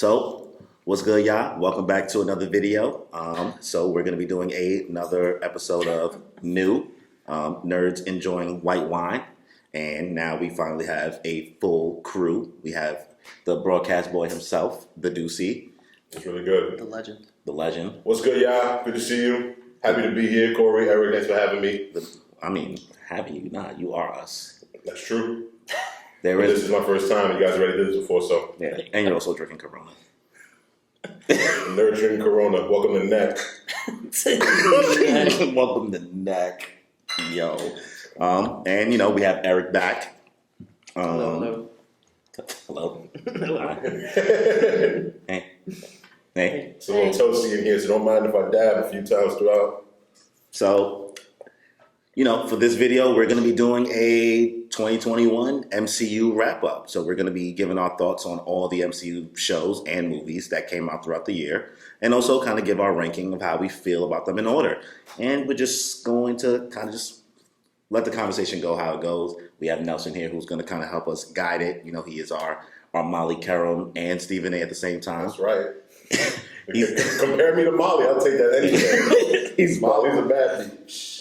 So, what's good, y'all? Welcome back to another video. So we're going to be doing another episode of New Nerds Enjoying White Wine. And now we finally have a full crew. We have the broadcast boy himself, the Deucey. It's really good. The legend. The legend. What's good, y'all? Good to see you. Happy to be here. Corey, Eric, thanks for having me. Having you not. You are us. That's true. This is my first time. You guys already did this before, so. Yeah, and you're also drinking Corona. Nurturing Corona. Welcome to Neck. Welcome to Neck. Yo. And, we have Eric back. Hello. Hello. Hey. It's a little toasty in here, so don't mind if I dab a few times throughout. So, for this video, we're going to be doing a 2021 MCU wrap-up. So we're going to be giving our thoughts on all the MCU shows and movies that came out throughout the year, and also kind of give our ranking of how we feel about them in order. And we're just going to kind of just let the conversation go how it goes. We have Nelson here who's going to kind of help us guide it. He is our Molly Caron and Stephen A. at the same time. That's right. Compare me to Molly, I'll take that anyway. Molly's a bad bitch.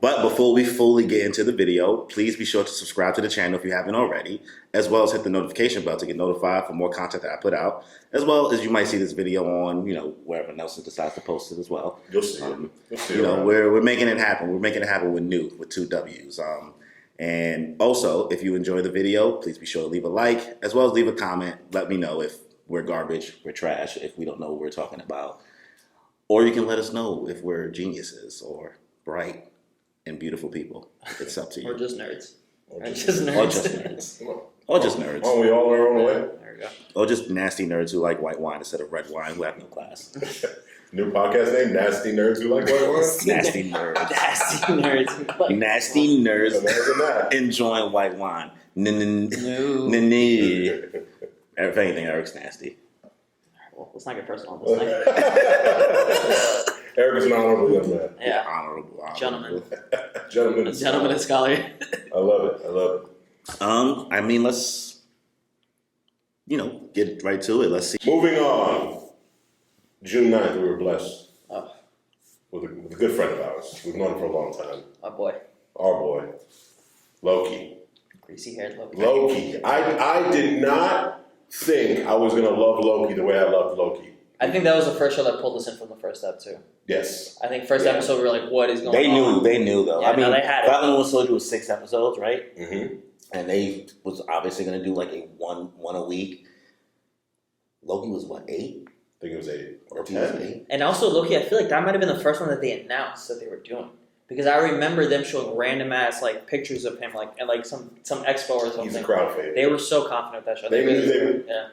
But before we fully get into the video, please be sure to subscribe to the channel if you haven't already, as well as hit the notification bell to get notified for more content that I put out, as well as you might see this video on, wherever Nelson decides to post it as well. You'll see it. You'll see it. We're making it happen. We're making it happen with 2 W's. And also, if you enjoy the video, please be sure to leave a like, as well as leave a comment. Let me know if we're garbage, we're trash, if we don't know what we're talking about. Or you can let us know if we're geniuses or bright and beautiful people. It's up to you. Or just nerds. Or just nerds. Or just nerds. Oh, we all in our own way. There we go. Or just nasty nerds who like white wine instead of red wine who have no class. New podcast name, Nasty Nerds Who Like White Wine? Nasty nerds. Nasty nerds. Nasty nerds Imagine that. enjoying white wine. No. If anything, Eric's nasty. Well, let's not get personal on this thing. Eric is an honorable young man. Yeah. Honorable. Gentleman. Gentleman and scholar. I love it. Let's, get right to it. Let's see. Moving on. June 9th, we were blessed with a good friend of ours. We've known him for a long time. Our boy. Our boy, Loki. Greasy haired Loki. Loki. I did not think I was going to love Loki the way I loved Loki. I think that was the first show that pulled us in from the first step, too. Yes. I think first episode, we were like, what is going on? They knew, though. Yeah, they had it. Falcon and Winter Soldier was 6 episodes, right? Mm-hmm. And they was obviously going to do like a one a week. Loki was what, 8? I think it was 8 or Loki was 10. 8. And also, Loki, I feel like that might have been the first one that they announced that they were doing. Because I remember them showing random ass pictures of him at some expo or something. He's a crowd favorite. They were so confident with that show. They knew they would. Yeah.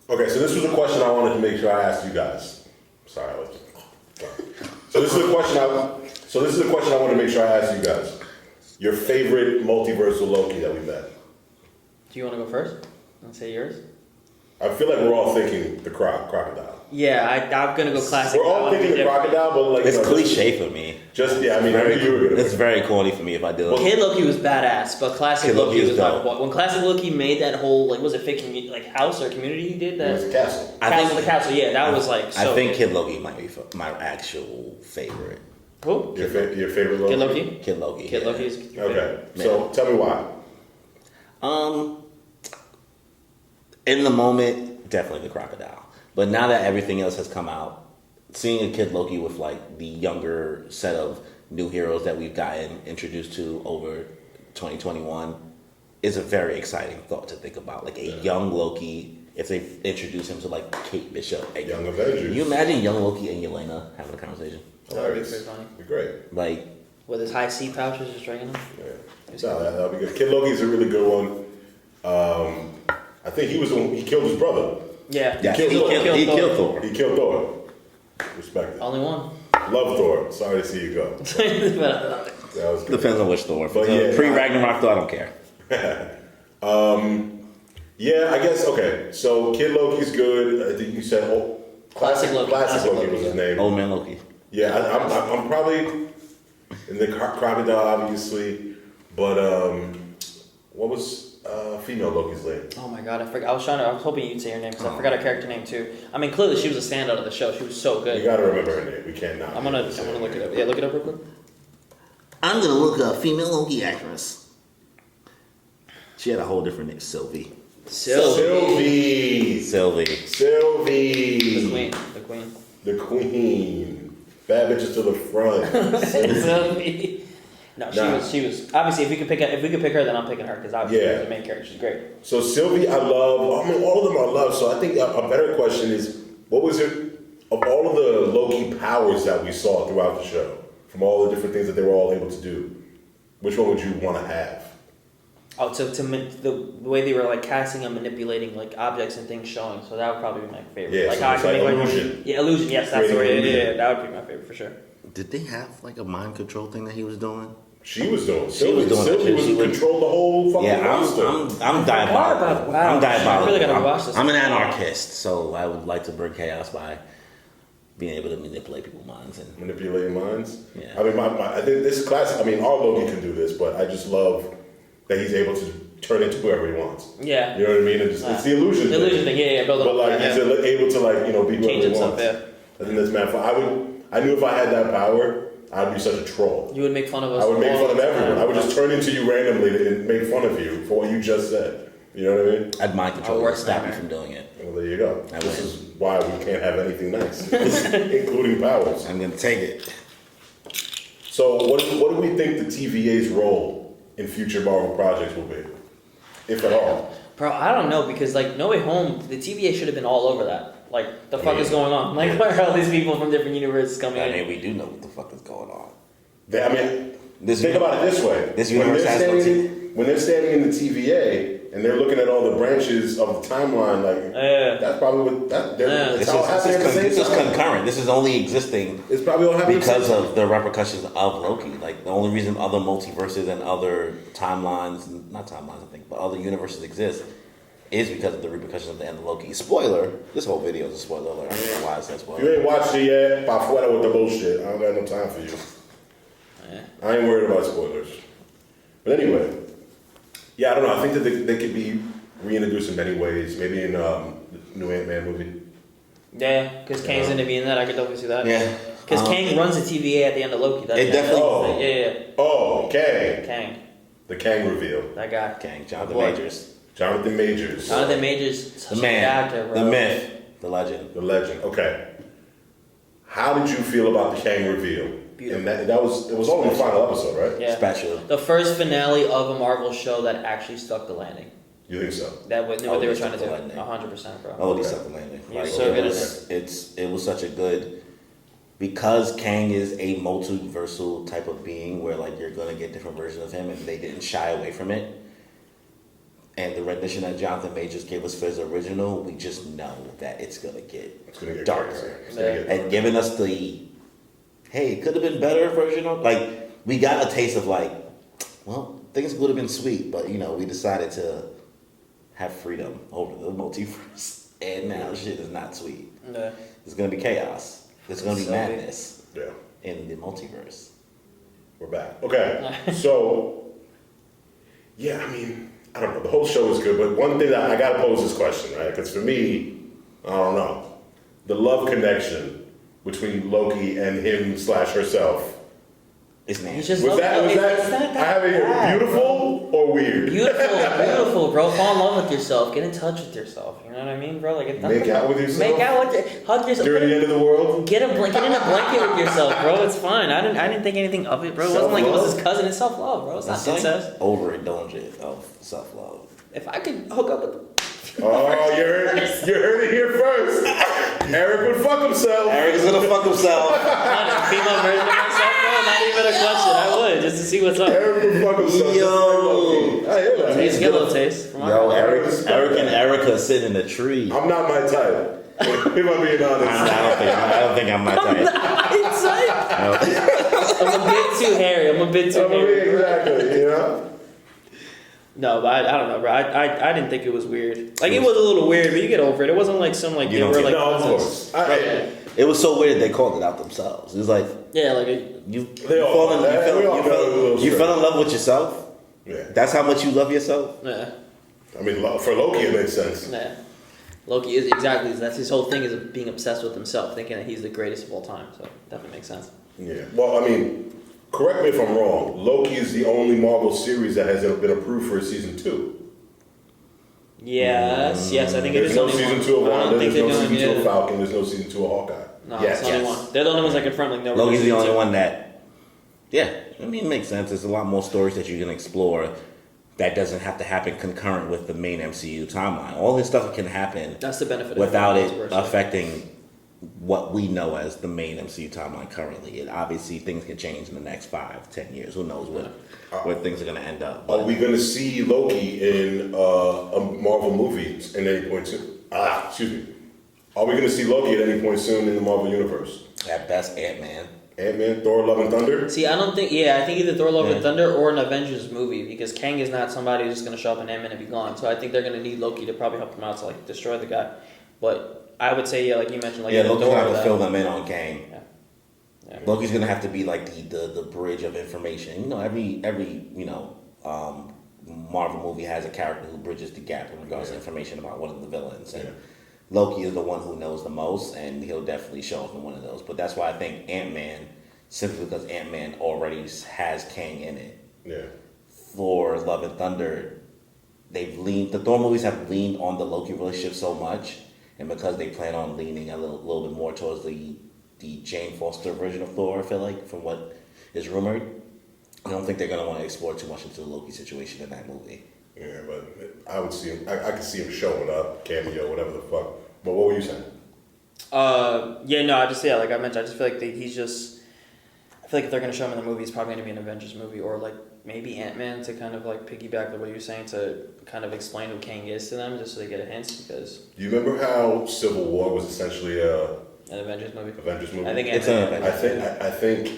Okay, so this was a question I wanted to make sure I asked you guys. Sorry, So this is a question I want to make sure I asked you guys. Your favorite multiversal Loki that we met. Do you want to go first? Want to say yours? I feel like we're all thinking the crocodile. Yeah, I'm gonna go classic. We're all thinking the crocodile, but It's cliche for me. It's very corny for me if I do it. Kid Loki was badass, but classic Kid Loki Loki was dope. when classic Loki made that whole was it fake house or community he did that? It was a castle. The castle. Yeah, that was so. I think Kid Loki might be my actual favorite. Who? Your favorite Loki? Kid Loki. Kid Loki. Kid yeah. Loki is your Okay, favorite. so tell me why. In the moment, definitely the crocodile. But now that everything else has come out, seeing a Kid Loki with the younger set of new heroes that we've gotten introduced to over 2021 is a very exciting thought to think about. A young Loki, if they introduce him to Kate Bishop. Young Avengers. Can you imagine young Loki and Yelena having a conversation? That would be pretty funny. Be great. With his high C pouches just drinking them. Yeah. No, that'll be good. Kid Loki's a really good one. I think he was the one, he killed his brother. Yeah. He killed Thor. He killed Thor. Respect it. Only one. Love Thor. Sorry to see you go. That was good. Depends on which Thor. But yeah, Pre-Ragnarok Thor, I don't care. Yeah, I guess, okay. So Kid Loki's good. I think you said Classic Loki. Classic Loki was his name. Old Man Loki. Yeah, I'm probably in the crocodile, obviously. But what was female Loki's lady. Oh my god, I forgot. I was hoping you'd say her name because I forgot her character name too. I mean, clearly she was a standout of the show. She was so You good. gotta remember her name. We can't not. I'm gonna look it up. Yeah, look it up real quick. I'm gonna look up female Loki actress. She had a whole different name, Sylvie. Sylvie. Sylvie. Sylvie. The queen. Bad bitches to the front. Sylvie. No, she was obviously if we could pick her, then I'm picking her because obviously she's the main character. She's great. So Sylvie, I love. I mean, all of them I love. So I think a better question is, what was it of all of the Loki powers that we saw throughout the show, from all the different things that they were all able to do? Which one would you want to have? Oh, the way they were like casting and manipulating like objects and things showing. So that would probably be my favorite. Yeah, like so I it's can like make illusion. Yeah, illusion. Yes, that's the Creating way. Yeah, illusion. that would be my favorite for sure. Did they have like a mind control thing that he was doing? She was doing. Sylvie Sylvie controlled the whole fucking monster. I'm diabolical. Wow, I'm diabolical. I really gotta watch this. I'm an anarchist, so I would like to bring chaos by being able to manipulate people's minds and Manipulating minds. Yeah. I mean, I think this class. I mean, our Loki can do this, but I just love that he's able to turn into whoever he wants. Yeah. You know what I mean? It's the illusion. The illusion thing. Yeah. Build up. But like he's able to like be whoever Change he himself. wants. Yeah. I think that's mad fun. I knew if I had that power, I'd be such a troll. You would make fun of us. I would make all fun of the everyone. time. I would just turn into you randomly and make fun of you for what you just said. You know what I mean? I'd mind control Our to worst stop you nightmare. from doing it. Well, there you go. I This win. is why we can't have anything nice, including powers. I'm gonna take it. So, what do we think the TVA's role in future Marvel projects will be, if at all? Bro, I don't know because like No Way Home, the TVA should have been all over that. Like the fuck is going on? Like where are all these people from different universes coming I in? mean, we do know what the fuck is going on. Think about it this way. This universe has no when they're standing in the TVA and they're looking at all the branches of the timeline, like that's probably what that. This is concurrent. This is only existing It's probably all happening because of the repercussions of Loki. Like the only reason other multiverses and other timelines, not timelines, I think, but other universes exist is because of the repercussions of the end of Loki. Spoiler: this whole video is a spoiler alert. I don't know why I said If spoiler. you ain't watched it yet, pa fuera with the bullshit. I don't got no time for you. I ain't worried about spoilers. But anyway, yeah, I don't know. I think that they could be reintroduced in many ways. Maybe in the new Ant-Man movie. Yeah, because Kang's gonna be in that. I could definitely see that. Yeah, Because Kang runs the TVA at the end of Loki. That's It definitely- Yeah. Oh, Kang. Kang, The Kang reveal. that guy. Kang, Jonathan Boy. Majors, Jonathan Majors. Jonathan Majors, such the a good man, actor, bro. the myth, the legend. The legend. Okay. How did you feel about the Kang reveal? Beautiful. And it was only the final episode, right? Yeah. Spatula. The first finale of a Marvel show that actually stuck the landing. You think so? That was Oh, what they were they trying to stuck do. the landing. 100%, bro. Oh, Okay. he stuck the landing. He was Like, so good it was such a good, because Kang is a multiversal type of being where like you're gonna get different versions of him, and they didn't shy away from it. And the rendition that Jonathan Majors gave us for his original, we just know that it's gonna get It's gonna get darker. crazy. It's gonna get And giving us the, hey, it could have been better version of, like, we got a taste of like, well, things would have been sweet, but we decided to have freedom over the multiverse, and now shit is not sweet. Yeah. There's gonna be chaos. There's gonna be So madness Yeah. in the multiverse. We're back. Okay. So, yeah, I mean, I don't know. The whole show is good, but one thing that I gotta pose this question, right? Because for me, I don't know. The love connection between Loki and him/herself. It's nasty. He's just Was that it's not I have bad, it beautiful or weird? Beautiful, bro. Fall in love with yourself. Get in touch with yourself. You know what I mean, bro? Like, Make out with yourself? Make out with hug yourself. During the end of the world? Get in a blanket with yourself, bro. It's fine. I didn't think anything of it, bro. It wasn't like it was his cousin. It's self-love, bro. It's not incest. Overindulgent of self-love. If I could hook up with Oh, you heard it here first. Eric would fuck himself. Eric's gonna fuck himself. a female version of myself, bro, not even a question. I would just to see what's up. Eric would fuck himself. Yo. I hear that. Taste, get a little taste. From Yo, my Eric and Erica sit in the tree. I'm not my type. If I'm being honest. I don't think I'm my type. I'm a bit too hairy. I'm a bit too hairy. Exactly, you know? No, but I don't know, bro. I didn't think it was weird. Like, it was a little weird, but you get over it. It wasn't like some, like, You they don't were, get like, No, of cousins. course. It was so weird they called it out themselves. It was like Yeah, like, you They all- fall in, we all know it was a little you fell strange. in love with yourself. Yeah. That's how much you love yourself. yeah. I mean, for Loki, it makes sense. Yeah. Loki is exactly, that's his whole thing, is being obsessed with himself, thinking that he's the greatest of all time. So definitely makes sense. Yeah. Well, I mean, correct me if I'm wrong. Loki is the only Marvel series that hasn't been approved for a season 2. Yes, I think it is There's no only season one. 2 of I don't Wanda, think there's no they're season doing 2 of Falcon, there's no season 2 of Hawkeye. No, Yes. it's only one. They're the only ones that confirm like no. Loki's the only two. one that, yeah, I mean, it makes sense. There's a lot more stories that you can explore that doesn't have to happen concurrent with the main MCU timeline. All this stuff can happen That's the benefit without of it multiverse. affecting what we know as the main MCU timeline currently. And obviously, things can change in the next 5-10 years. Who knows where things are going to end up. Are we going to see Loki in a Marvel movie at any point soon? Excuse me. Are we going to see Loki at any point soon in the Marvel Universe? At best, Ant-Man. Ant-Man, Thor, Love and Thunder? See, I don't think. Yeah, I think either Thor: Love and Thunder or an Avengers movie, because Kang is not somebody who's just going to show up in Ant-Man and be gone. So I think they're going to need Loki to probably help them out to like destroy the guy. But I would say, yeah, like you mentioned, like Yeah, Loki's Thor going to or have to that. fill them in on Kang. Yeah. Loki's going to have to be like the bridge of information. You know, every Marvel movie has a character who bridges the gap in regards to information about one of the villains. And Loki is the one who knows the most, and he'll definitely show up in one of those. But that's why I think Ant-Man, simply because Ant-Man already has Kang in it. Yeah. For Love and Thunder, the Thor movies have leaned on the Loki relationship so much, and because they plan on leaning a little bit more towards the Jane Foster version of Thor, I feel like, from what is rumored, I don't think they're going to want to explore too much into the Loki situation in that movie. Yeah, but I would see him, I could see him showing up, cameo, whatever the fuck. But what were you saying? Like I mentioned, I just feel like he's just. I feel like if they're gonna show him in the movie, it's probably gonna be an Avengers movie, or like maybe Ant-Man to kind of like piggyback on what you're saying to kind of explain who Kang is to them, just so they get a hint. Because Do you remember how Civil War was essentially a an Avengers movie. Avengers movie? I think It's Ant-Man. I think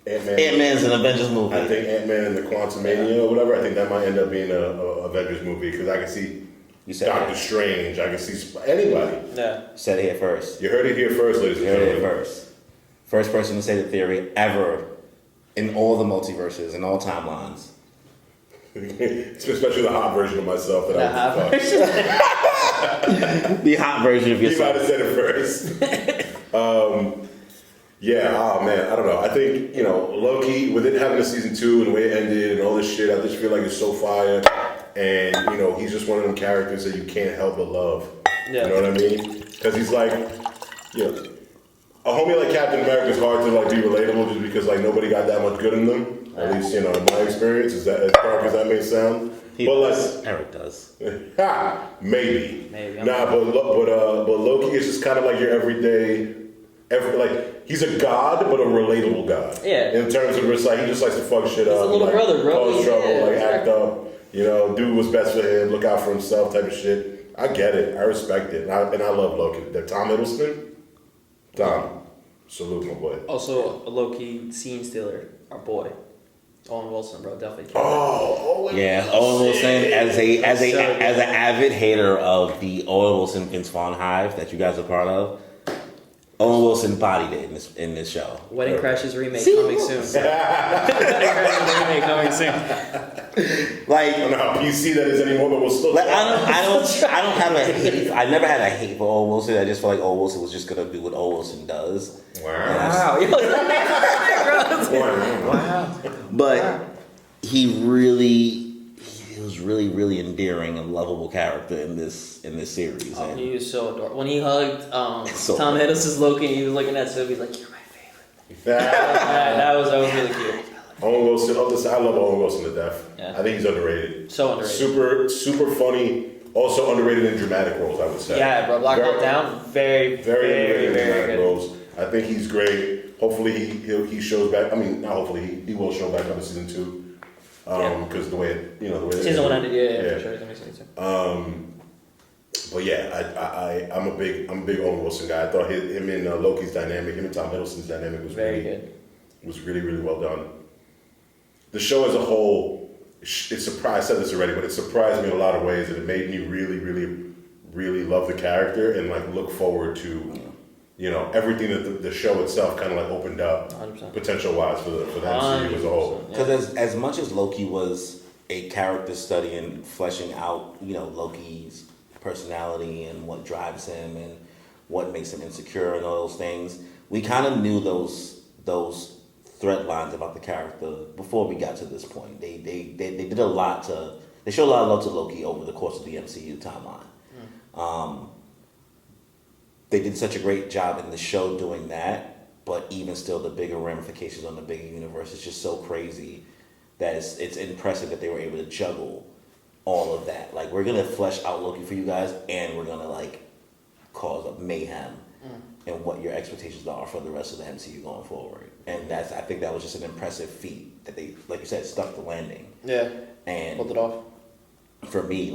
Ant-Man. Ant-Man's an Avengers movie. I think Ant-Man and the Quantumania or whatever. I think that might end up being a Avengers movie because I can see You said Doctor it. Strange. I can see anybody. Yeah. Said it here first. You heard it here first, ladies and You heard it gentlemen. here first. First person to say the theory ever in all the multiverses and all timelines. Especially the hot version of myself that The I hot was The hot version of You might yourself. have said it first. Yeah, oh man, I don't know. I think, Loki, with it having a season 2 and the way it ended and all this shit, I just feel like it's so fire. And, he's just one of them characters that you can't help but love. Yeah. You know what I mean? Because he's like, a homie like Captain America is hard to like be relatable just because like nobody got that much good in them. At least, in my experience, is that as dark as that may sound. But like, Eric does. maybe. Maybe. Nah, but Loki is just kind of like your everyday, he's a god, but a relatable god. Yeah. In terms of just like he just likes to fuck shit up. a little brother, bro. Cause trouble, Yeah, act exactly. up. Do what's best for him, look out for himself, type of shit. I get it. I respect it, and I love Loki. That Tom Hiddleston, salute my boy. Also, a low-key scene stealer, our boy, Owen Wilson, bro, definitely. Owen Yeah, Owen Wilson as an So good. avid hater of the Owen Wilson Vince Vaughn hive that you guys are part of. Owen Wilson bodied it in this show. Wedding Crashers remake coming soon. Wedding Crashers remake coming soon. Like, I don't know how PC that is anymore, but we'll still. I don't have a hate. I never had a hate for Owen Wilson. I just feel like Owen Wilson was just gonna do what Owen Wilson does. Wow. Wow. But he was really endearing and lovable character in this series. Oh, And he was so adorable. When he hugged So Tom good. Hiddleston's Loki, and he was looking at Sylvie, he's like, "You're my favorite." That was really cute. Owen Wilson. Oh, listen, I love Owen Wilson to death. Yeah. I think he's underrated. So underrated. Super funny. Also underrated in dramatic roles, I would say. Yeah, bro. Black Very- Hawk Down, very Very underrated in very dramatic good. roles. I think he's great. Hopefully he shows back. I mean, not hopefully he will show back up in season 2. Because the way it, the way it Season 1 ended, yeah, Yeah. for sure. He's gonna be season 2. But yeah, I'm a big Owen Wilson guy. I thought him and Loki's dynamic, him and Tom Hiddleston's dynamic was Very really good. was really well done. The show as a whole, I said this already, but it surprised me in a lot of ways, and it made me really love the character and like look forward to, everything that the show itself kind of like opened up 100%. potential wise for the MCU as a whole. because as much as Loki was a character study and fleshing out, Loki's personality and what drives him and what makes him insecure and all those things. We kind of knew those thread lines about the character before we got to this point. They did a lot to. They showed a lot of love to Loki over the course of the MCU timeline. They did such a great job in the show doing that, but even still, the bigger ramifications on the bigger universe is just so crazy that it's impressive that they were able to juggle all of that. Like, we're gonna flesh out Loki for you guys, and we're gonna cause a mayhem and what your expectations are for the rest of the MCU going forward. And I think that was just an impressive feat that they, like you said, stuck the landing. Yeah. And pulled it off. For me,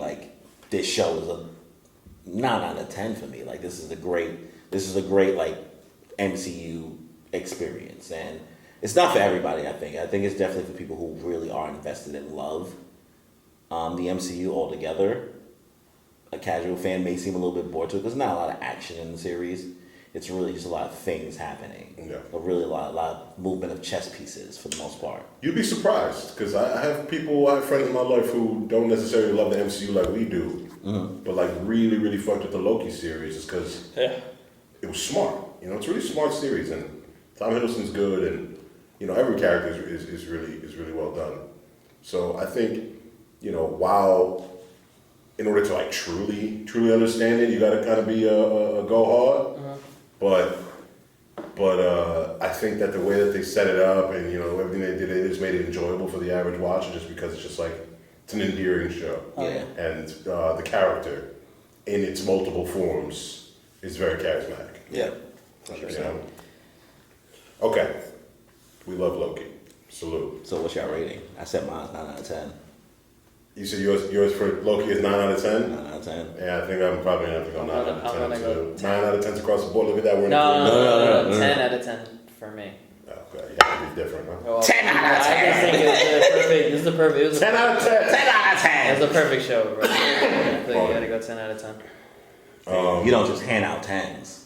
this show is a 9 out of 10 for me. This is a great MCU experience, and it's not for everybody. I think it's definitely for people who really are invested in love the MCU altogether. A casual fan may seem a little bit bored to it because there's not a lot of action in the series. It's really just a lot of things happening. Yeah. A lot of movement of chess pieces for the most part. You'd be surprised, because I have friends in my life who don't necessarily love the MCU like we do, but really, really fucked with the Loki series, just because it was smart. It's a really smart series, and Tom Hiddleston's good, and every character is really well done. So I think while in order to truly understand it, you got to kind of be a go hard. But I think that the way that they set it up and everything they did, they just made it enjoyable for the average watcher, just because it's just it's an endearing show. Yeah. And the character in its multiple forms is very charismatic. Yeah. Okay. We love Loki. Salute. So what's your rating? I said mine's 9 out of 10. You said yours for Loki is 9 out of 10? 9 out of 10. Yeah, I think I'm probably going to have to go 9 out of 10. I'm gonna go 9 out of 10 across the board. Look at that. We're No, 10 out of 10 for me. Okay, you have to be different, huh? Well, 10 out of 10. I just think this is the perfect. It was 10 out of 10. 10 out of 10. It was a perfect show, bro. I think you gotta go 10 out of 10. You don't just hand out 10s.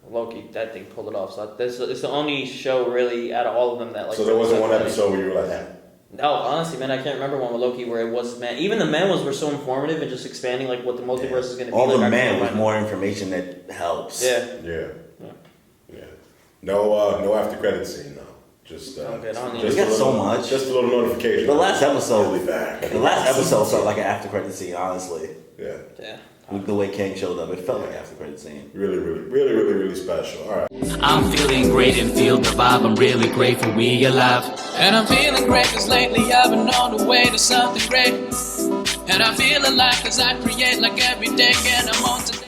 Loki, that thing pulled it off. So it's the only show really out of all of them that So there wasn't one episode where you were like, that. No, honestly, man, I can't remember one with Loki where it was, man. Even the men were so informative and just expanding what the multiverse is going to be. All the men with more information that helps. Yeah. No after credit scene though. Just We got so much. Just a little notification. The last episode, Really bad. the last episode felt like an after credit scene. Honestly, Yeah. with the way Kang showed up, it felt like an after credit scene. Really special. All right. I'm feeling great and feel the vibe. I'm really grateful we alive. And I'm feeling great cause lately I've been on the way to something great. And I feel alive cause I create like every day.